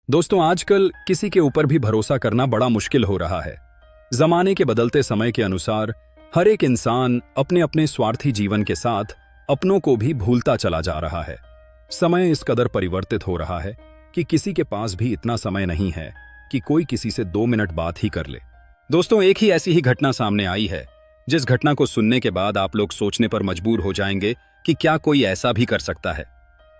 दोस्तों, आजकल किसी के ऊपर भी भरोसा करना बड़ा मुश्किल हो रहा है। जमाने के बदलते समय के अनुसार हर एक इंसान अपने अपने स्वार्थी जीवन के साथ अपनों को भी भूलता चला जा रहा है। समय इस कदर परिवर्तित हो रहा है कि किसी के पास भी इतना समय नहीं है कि कोई किसी से 2 मिनट बात ही कर ले। दोस्तों, एक ही ऐसी ही घटना सामने आई है जिस घटना को सुनने के बाद आप लोग सोचने पर मजबूर हो जाएंगे कि क्या कोई ऐसा भी कर सकता है।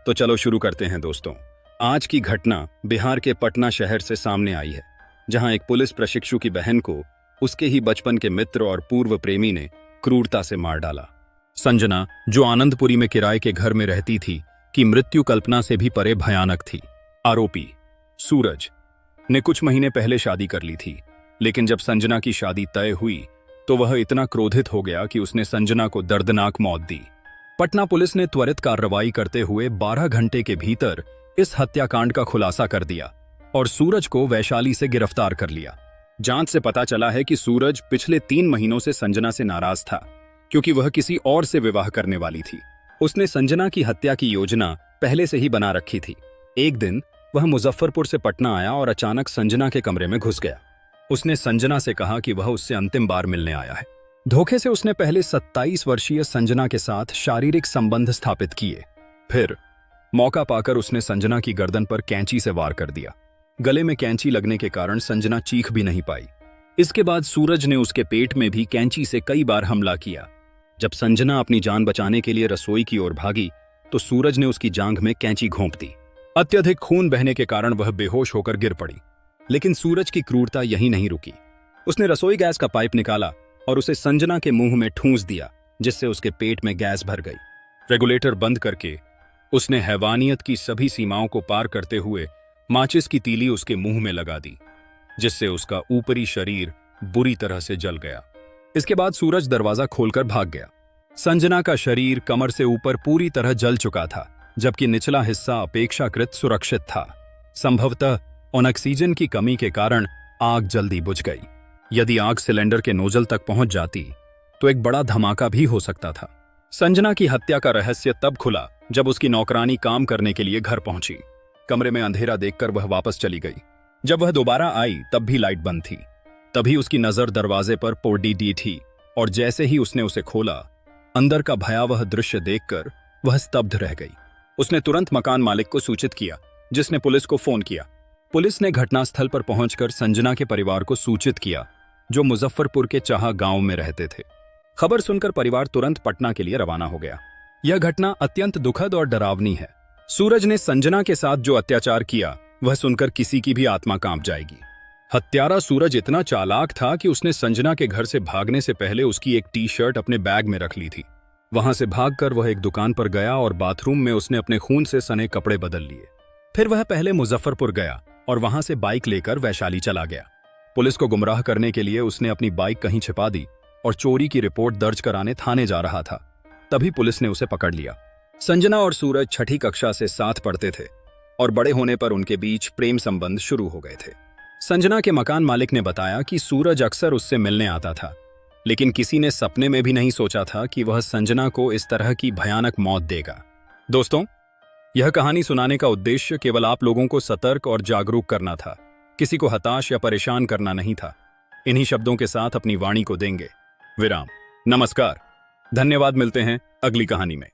तो चलो शुरू करते हैं दोस्तों। आज की घटना बिहार के पटना शहर से सामने आई है, जहां एक पुलिस प्रशिक्षु की बहन को उसके ही बचपन के मित्र और पूर्व प्रेमी ने क्रूरता से मार डाला। संजना, जो आनंदपुरी में किराए के घर में रहती थी, की मृत्यु कल्पना से भी परे भयानक थी। आरोपी सूरज ने कुछ महीने पहले शादी कर ली थी, लेकिन जब संजना की शादी तय हुई तो वह इतना क्रोधित हो गया कि उसने संजना को दर्दनाक मौत दी। पटना पुलिस ने त्वरित कार्रवाई करते हुए 12 घंटे के भीतर इस हत्याकांड का खुलासा कर दिया और सूरज को वैशाली से गिरफ्तार कर लिया। जांच से पता चला है कि सूरज पिछले 3 महीनों से संजना से नाराज था, क्योंकि वह किसी और से विवाह करने वाली थी। उसने संजना की हत्या की योजना पहले से ही बना रखी थी। एक दिन वह मुजफ्फरपुर से पटना आया और अचानक संजना के कमरे में घुस गया। उसने संजना से कहा कि वह उससे अंतिम बार मिलने आया है। धोखे से उसने पहले 27 वर्षीय संजना के साथ शारीरिक संबंध स्थापित किए। फिर मौका पाकर उसने संजना की गर्दन पर कैंची से वार कर दिया। गले में कैंची लगने के कारण संजना चीख भी नहीं पाई। इसके बाद सूरज ने उसके पेट में भी कैंची से कई बार हमला किया। जब संजना अपनी जान बचाने के लिए रसोई की ओर भागी तो सूरज ने उसकी जांघ में कैंची घोंप दी। अत्यधिक खून बहने के कारण वह बेहोश होकर गिर पड़ी। लेकिन सूरज की क्रूरता यहीं नहीं रुकी। उसने रसोई गैस का पाइप निकाला और उसे संजना के मुंह में ठूंस दिया, जिससे उसके पेट में गैस भर गई। रेगुलेटर बंद करके उसने हैवानियत की सभी सीमाओं को पार करते हुए माचिस की तीली उसके मुंह में लगा दी, जिससे उसका ऊपरी शरीर बुरी तरह से जल गया। इसके बाद सूरज दरवाजा खोलकर भाग गया। संजना का शरीर कमर से ऊपर पूरी तरह जल चुका था, जबकि निचला हिस्सा अपेक्षाकृत सुरक्षित था। संभवतः ऑक्सीजन की कमी के कारण आग जल्दी बुझ गई। यदि आग सिलेंडर के नोजल तक पहुंच जाती तो एक बड़ा धमाका भी हो सकता था। संजना की हत्या का रहस्य तब खुला जब उसकी नौकरानी काम करने के लिए घर पहुंची। कमरे में अंधेरा देखकर वह वापस चली गई। जब वह दोबारा आई तब भी लाइट बंद थी। तभी उसकी नजर दरवाजे पर पड़ी दी थी और जैसे ही उसने उसे खोला, अंदर का भयावह दृश्य देखकर वह स्तब्ध रह गई। उसने तुरंत मकान मालिक को सूचित किया, जिसने पुलिस को फोन किया। पुलिस ने घटनास्थल पर पहुंचकर संजना के परिवार को सूचित किया, जो मुजफ्फरपुर के चाहा गांव में रहते थे। खबर सुनकर परिवार तुरंत पटना के लिए रवाना हो गया। यह घटना अत्यंत दुखद और डरावनी है। सूरज ने संजना के साथ जो अत्याचार किया वह सुनकर किसी की भी आत्मा कांप जाएगी। हत्यारा सूरज इतना चालाक था कि उसने संजना के घर से भागने से पहले उसकी एक टी-शर्ट अपने बैग में रख ली थी। वहां से भागकर वह एक दुकान पर गया और बाथरूम में उसने अपने खून से सने कपड़े बदल लिए। फिर वह पहले मुजफ्फरपुर गया और वहां से बाइक लेकर वैशाली चला गया। पुलिस को गुमराह करने के लिए उसने अपनी बाइक कहीं छिपा दी और चोरी की रिपोर्ट दर्ज कराने थाने जा रहा था। तभी पुलिस ने उसे पकड़ लिया। संजना और सूरज 6ठी कक्षा से साथ पढ़ते थे और बड़े होने पर उनके बीच प्रेम संबंध शुरू हो गए थे। संजना के मकान मालिक ने बताया कि सूरज अक्सर उससे मिलने आता था, लेकिन किसी ने सपने में भी नहीं सोचा था कि वह संजना को इस तरह की भयानक मौत देगा। दोस्तों, यह कहानी सुनाने का उद्देश्य केवल आप लोगों को सतर्क और जागरूक करना था, किसी को हताश या परेशान करना नहीं था। इन्हीं शब्दों के साथ अपनी वाणी को देंगे विराम। नमस्कार, धन्यवाद। मिलते हैं अगली कहानी में।